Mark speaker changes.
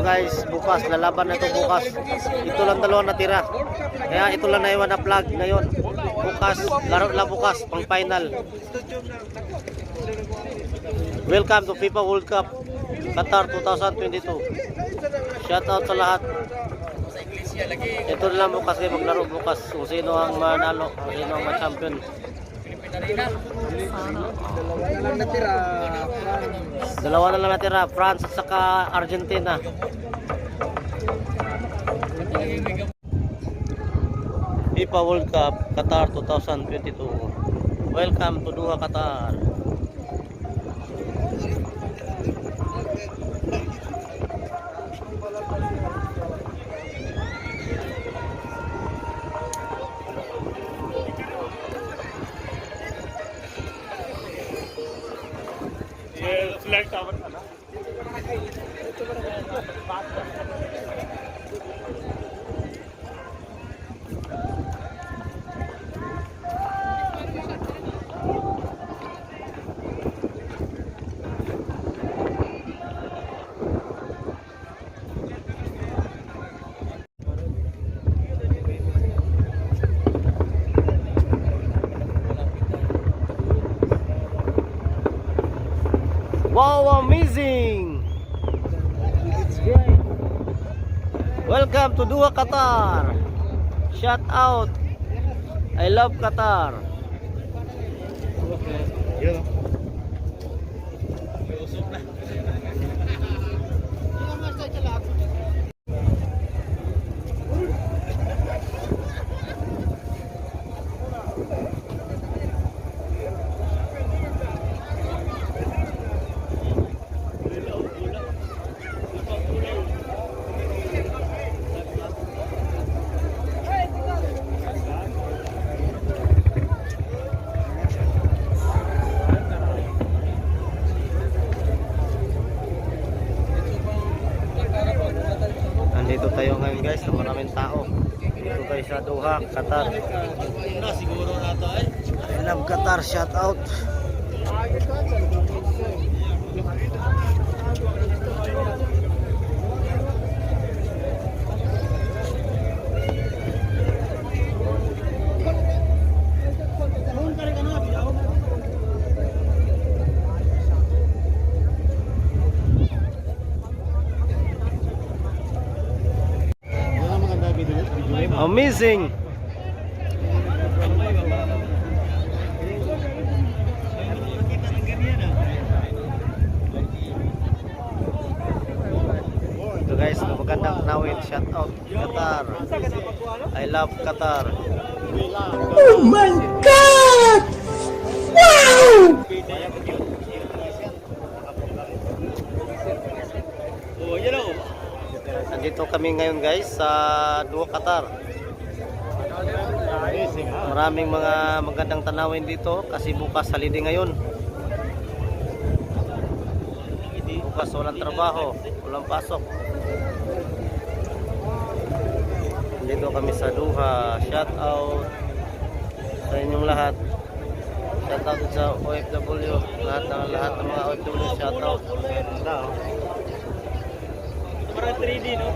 Speaker 1: guys, bukas lalaban na ito bukas. Ito lang dalawa natira. Kaya ito lang naiwan na vlog ngayon. Bukas, laro lang bukas pang final. Welcome to FIFA World Cup Qatar 2022. Shout out sa lahat. Ito lang bukas kayo maglaro bukas. Kung sino ang manalo, kung sino ang ma-champion. Dalawa na lang natira, France at saka Argentina. FIFA World Cup Qatar 2022. Welcome to Doha, Qatar.
Speaker 2: Flag tower था ना
Speaker 1: Wow, amazing! It's great. Welcome to Doha, Qatar. Shout out. I love Qatar. Nandito tayo ngayon guys, na maraming tao. Dito tayo sa Doha, Qatar. I love Qatar, shout out. Amazing. Ito guys, magandang nawin. Shout out Qatar. I love Qatar.
Speaker 3: Oh my God! Wow!
Speaker 1: Nandito kami ngayon guys sa Doha, Qatar. Maraming mga magandang tanawin dito kasi bukas holiday ngayon. Bukas walang trabaho, walang pasok. Nandito kami sa Doha. Shout out sa inyong lahat. Shout out sa OFW. Lahat ng mga OFW, shout out.
Speaker 2: para 3D, no?